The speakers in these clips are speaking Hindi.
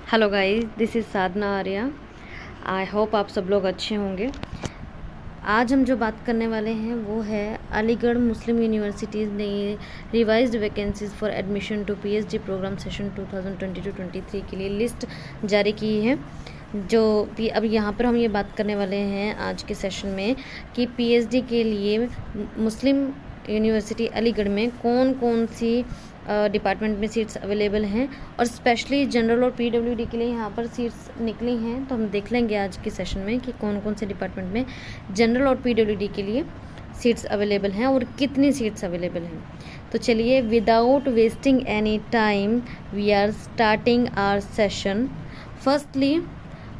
Hello guys, this is Sadhana Arya. I hope आप सब लोग अच्छे होंगे। आज हम जो बात करने वाले हैं वो है अलीगढ़ मुस्लिम यूनिवर्सिटीज़ ने revised vacancies for admission to PhD program session 2022-23 के लिए लिस्ट जारी की है। जो अब यहाँ पर हम ये बात करने वाले हैं आज के सेशन में कि पीएचडी के लिए मुस्लिम यूनिवर्सिटी अलीगढ़ में कौन कौन सी डिपार्टमेंट में सीट्स अवेलेबल हैं और स्पेशली जनरल और पीडब्ल्यूडी के लिए यहाँ पर सीट्स निकली हैं। तो हम देख लेंगे आज के सेशन में कि कौन कौन से डिपार्टमेंट में जनरल और पीडब्ल्यूडी के लिए सीट्स अवेलेबल हैं और कितनी सीट्स अवेलेबल हैं। तो चलिए, without wasting any time we are starting our session. Firstly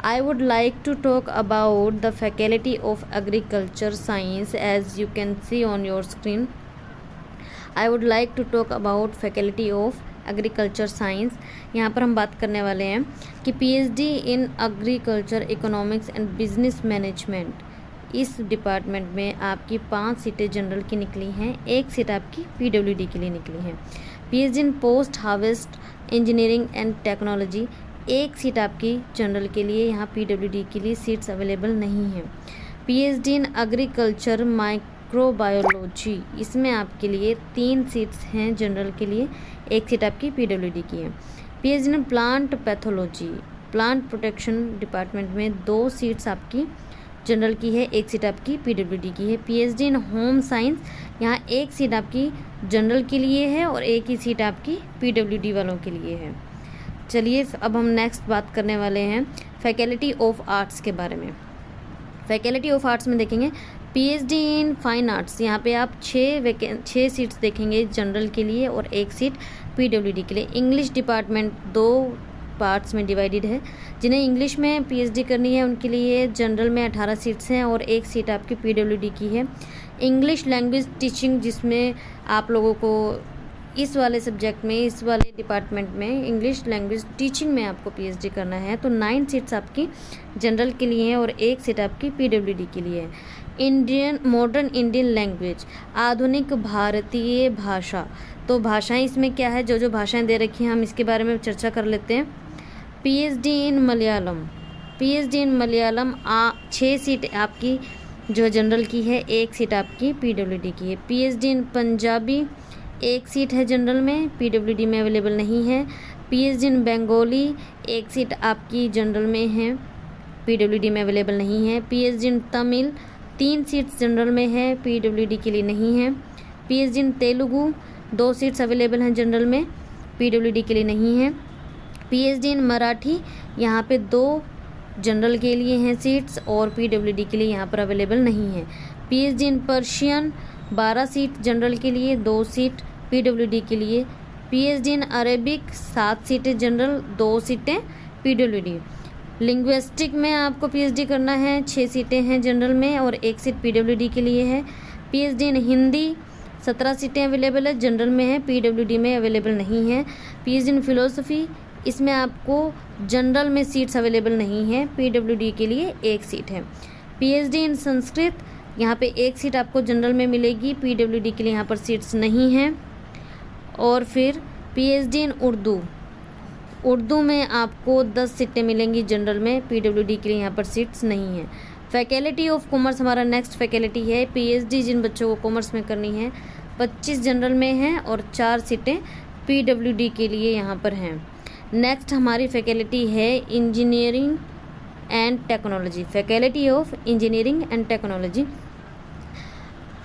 I would like to talk about the Faculty of Agriculture Science. As you can see on your screen, I would like to talk about Faculty of Agriculture Science. यहाँ पर हम बात करने वाले हैं कि PhD in Agriculture Economics and Business Management, इस डिपार्टमेंट में आपकी 5 सीटें जनरल की निकली हैं, 1 सीट आपकी PWD के लिए निकली हैं। PhD in Post Harvest Engineering and Technology, 1 seat आपकी जनरल के लिए, यहाँ पीडब्ल्यूडी के लिए सीट्स अवेलेबल नहीं हैं। पीएचडी इन एग्रीकल्चर माइक्रोबायोलॉजी, इसमें आपके लिए 3 सीट्स हैं जनरल के लिए, 1 सीट आपकी पीडब्ल्यूडी की है। PhD in plant pathology, plant protection department में 2 सीट्स आपकी जनरल की है, 1 सीट आपकी पीडब्ल्यूडी की है। पीएचडी इन होम साइंस, यहाँ 1 सीट आपकी जनरल के लिए है और 1 ही सीट आपकी पीडब्ल्यूडी वालों के लिए है। चलिए, अब हम नेक्स्ट बात करने वाले हैं फैकल्टी ऑफ आर्ट्स के बारे में। फैकल्टी ऑफ आर्ट्स में देखेंगे पीएचडी इन फाइन आर्ट्स, यहाँ पे आप 6 सीट्स देखेंगे जनरल के लिए और 1 सीट पीडब्ल्यूडी के लिए। इंग्लिश डिपार्टमेंट 2 पार्ट्स में डिवाइडेड है। जिन्हें इंग्लिश में पीएचडी करनी है उनके लिए जनरल में 18 सीट्स हैं और 1 सीट आपकी पीडब्ल्यूडी की है। इंग्लिश लैंग्वेज टीचिंग, जिसमें आप लोगों को इस वाले सब्जेक्ट में, इस वाले डिपार्टमेंट में इंग्लिश लैंग्वेज टीचिंग में आपको पीएचडी करना है तो 9 सीट्स आपकी जनरल के लिए हैं और 1 सीट आपकी पीडब्ल्यूडी के लिए है। इंडियन मॉडर्न इंडियन लैंग्वेज, आधुनिक भारतीय भाषा, तो भाषाएं इसमें क्या है, जो भाषाएं दे रखी हैं हम इसके बारे में चर्चा कर लेते हैं। PhD in Malayalam, PhD in Malayalam 6 seat आपकी जो जनरल की है, 1 सीट आपकी पीडब्ल्यूडी की है। पीएचडी इन पंजाबी, 1 सीट है जनरल में, पीडब्ल्यूडी में अवेलेबल नहीं है। पीएचडी इन बंगाली, 1 सीट आपकी जनरल में है, पीडब्ल्यूडी में अवेलेबल नहीं है। पीएचडी इन तमिल, 3 सीट्स जनरल में है, पीडब्ल्यूडी के लिए नहीं है। पीएचडी इन तेलुगु, 2 सीट्स अवेलेबल हैं जनरल में, पीडब्ल्यूडी के लिए नहीं है। पीएचडी इन मराठी, यहाँ पे 2 जनरल के लिए हैं सीट्स और पीडब्ल्यूडी के लिए यहाँ पर अवेलेबल नहीं है। PhD in Persian, 12 seat general के लिए, 2 सीट पीडब्ल्यूडी के लिए। पीएचडी इन अरेबिक, 7 सीटें जनरल, 2 सीटें पीडब्ल्यूडी। लिंग्विस्टिक में आपको पीएचडी करना है, 6 सीटें हैं जनरल में और 1 सीट पीडब्ल्यूडी के लिए है। पीएचडी इन हिंदी, 17 सीटें अवेलेबल है, जनरल में है, पीडब्ल्यूडी में अवेलेबल नहीं है। पीएचडी इन फिलोसफी, इसमें आपको जनरल में सीट्स अवेलेबल नहीं है, पीडब्ल्यूडी के लिए 1 सीट है। पीएचडी इन संस्कृत, यहाँ पे 1 सीट आपको जनरल में मिलेगी, पीडब्ल्यूडी के लिए यहाँ पर सीट्स नहीं हैं। और फिर पीएचडी इन उर्दू, उर्दू में आपको 10 सीटें मिलेंगी जनरल में, पीडब्ल्यूडी के लिए यहाँ पर सीट्स नहीं हैं। फैकल्टी ऑफ कॉमर्स हमारा नेक्स्ट फैकल्टी है। पीएचडी जिन बच्चों को कॉमर्स में करनी है, 25 जनरल में हैं और 4 सीटें पीडब्ल्यूडी के लिए यहाँ पर हैं। नेक्स्ट हमारी फैकल्टी है engineering and technology, faculty of engineering and technology.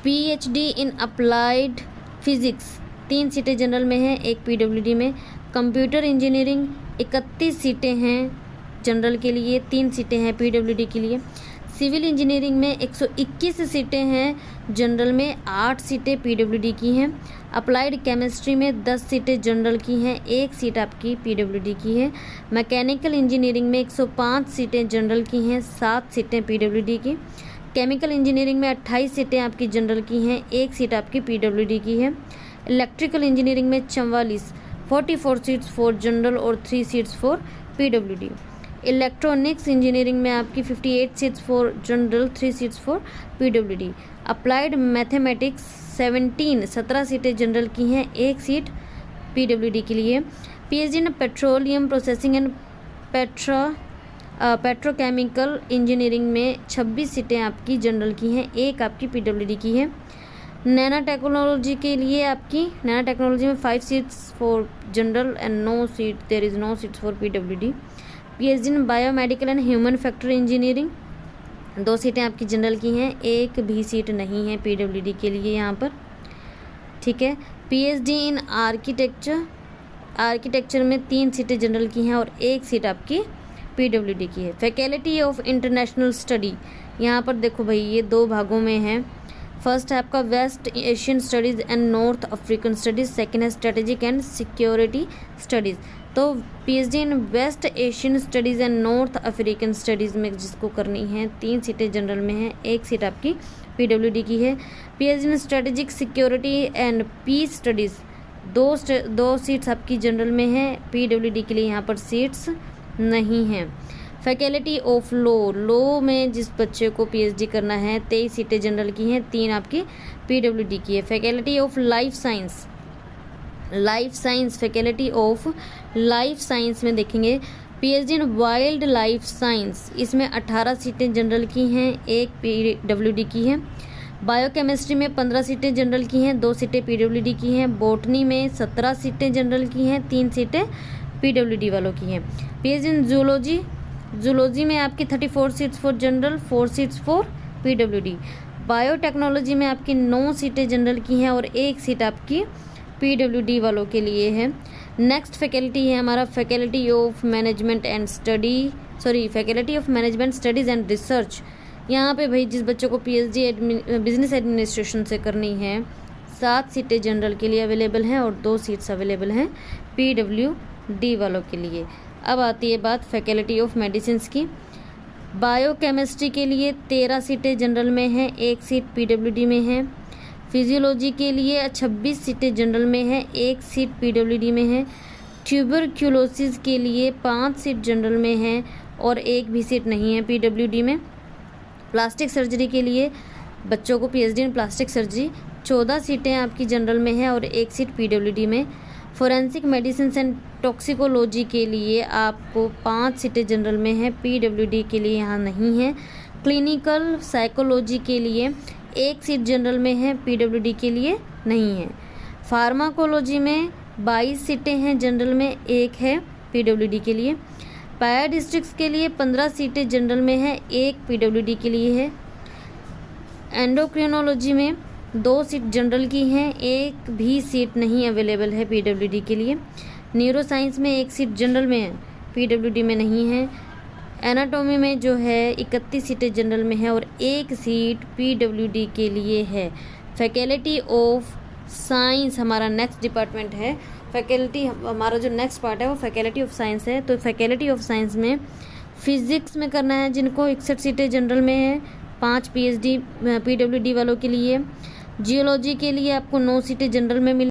PhD in applied physics, 3 सीटें जनरल में हैं, 1 पीडब्ल्यूडी में। कंप्यूटर इंजीनियरिंग, 31 सीटें हैं जनरल के लिए, 3 सीटें हैं पीडब्ल्यूडी के लिए। सिविल इंजीनियरिंग में 121 सीटें हैं जनरल में, 8 सीटें पीडब्ल्यूडी की हैं। अप्लाइड केमिस्ट्री में 10 सीटें जनरल की हैं, 1 सीट आपकी पीडब्ल्यूडी की है। मैकेनिकल इंजीनियरिंग में 105 सीटें जनरल की हैं, 7 सीटें पीडब्ल्यूडी की। केमिकल इंजीनियरिंग में 28 सीटें आपकी जनरल की हैं, 1 सीट आपकी पीडब्ल्यूडी की है। इलेक्ट्रिकल इंजीनियरिंग में 44 सीट्स फॉर जनरल और 3 seats for PWD. Electronics engineering में आपकी 58 seats for general, 3 seats for PWD. Applied mathematics 17 सीटें जनरल की हैं, 1 सीट पीडब्ल्यूडी के लिए। PhD in petroleum processing and petrochemical engineering में 26 सीटें आपकी जनरल की हैं, एक आपकी पीडब्ल्यूडी की है। नैनो टेक्नोलॉजी के लिए आपकी नैनो टेक्नोलॉजी में 5 seats for general and there is no seats for PWD. PhD in biomedical and human factor engineering 2 सीटें आपकी जनरल की हैं, एक भी सीट नहीं है पीडब्ल्यूडी के लिए यहाँ पर, ठीक है। पीएचडी इन आर्किटेक्चर में 3 सीटें जनरल की हैं और एक सीट आपकी पीडब्ल्यूडी की है। फैकल्टी ऑफ इंटरनेशनल स्टडी, यहाँ पर देखो भाई ये 2 भागों में है। फर्स्ट है आपका West Asian studies and North African studies, second है स्ट्रेटेजिक एंड सिक्योरिटी स्टडीज़। तो PhD in West Asian studies and North African studies में जिसको करनी है 3 सीटें जनरल में हैं, एक सीट आपकी पीडब्ल्यूडी की है। PhD in strategic security and peace studies 2 seats आपकी जनरल में है, पीडब्ल्यूडी के लिए यहाँ पर सीट्स नहीं हैं। फैकल्टी ऑफ लॉ में जिस बच्चे को पीएचडी करना है 23 सीटें जनरल की हैं, 3 आपकी पीडब्ल्यूडी की है। Faculty of life science faculty of life science में देखेंगे PhD in wild life science, इसमें 18 सीटें जनरल की हैं, एक पीडब्ल्यूडी की है। बायोकेमिस्ट्री में 15 सीटें जनरल की हैं, 2 सीटें पीडब्ल्यूडी की हैं। बॉटनी में 17 सीटें जनरल की हैं, 3 सीटें पीडब्ल्यूडी वालों की हैं। पीएचडी इन जूलॉजी में आपकी 34 seats for general, 4 seats for PWD. Biotechnology में आपकी 9 सीटें जनरल की हैं और 1 सीट आपकी पीडब्ल्यूडी वालों के लिए है। नेक्स्ट फैकल्टी है हमारा faculty of management studies and research. यहाँ पे भाई जिस बच्चों को पीएचडी बिजनेस एडमिनिस्ट्रेशन से करनी है 7 सीटें जनरल के लिए अवेलेबल हैं और 2 सीट्स अवेलेबल हैं पीडब्ल्यूडी वालों के लिए। अब आती है बात फैकल्टी ऑफ मेडिसिन की। बायोकेमिस्ट्री के लिए 13 सीटें जनरल में हैं, 1 सीट पीडब्ल्यूडी में है। फिजियोलॉजी के लिए 26 सीटें जनरल में है, 1 सीट पीडब्ल्यूडी में है। ट्यूबरक्यूलोसिस के लिए 5 सीट जनरल में है और 1 भी सीट नहीं है पीडब्ल्यूडी में। प्लास्टिक सर्जरी के लिए बच्चों को पीएचडी इन प्लास्टिक सर्जरी 14 सीटें आपकी जनरल में है और 1 सीट पीडब्ल्यूडी में। फोरेंसिक मेडिसिन एंड टॉक्सिकोलॉजी के लिए आपको 5 सीटें जनरल में है, पीडब्ल्यूडी के लिए यहाँ नहीं है। क्लिनिकल साइकोलॉजी के लिए 1 सीट जनरल में है, पीडब्ल्यूडी के लिए नहीं है। फार्माकोलॉजी में 22 सीटें हैं जनरल में, 1 है पीडब्ल्यूडी के लिए। पैडिस्ट्रिक्स के लिए 15 सीटें जनरल में है, 1 पीडब्ल्यूडी के लिए है। एंडोक्रिनोलॉजी में 2 सीट जनरल की हैं, 1 भी सीट नहीं अवेलेबल है पीडब्ल्यूडी के लिए। न्यूरो साइंस में 1 सीट जनरल में है, पीडब्ल्यूडी में नहीं है। एनाटॉमी में जो है 31 सीटें जनरल में है और 1 सीट पीडब्ल्यूडी के लिए है। फैकल्टी ऑफ साइंस हमारा नेक्स्ट डिपार्टमेंट है। फैकल्टी हमारा जो नेक्स्ट पार्ट है वो फैकल्टी ऑफ साइंस है। तो फैकल्टी ऑफ साइंस में फिजिक्स में करना है जिनको 61 सीटें जनरल में है, 5 पीडब्ल्यूडी वालों के लिए। जियोलॉजी के लिए आपको 9 सीटें जनरल में मिल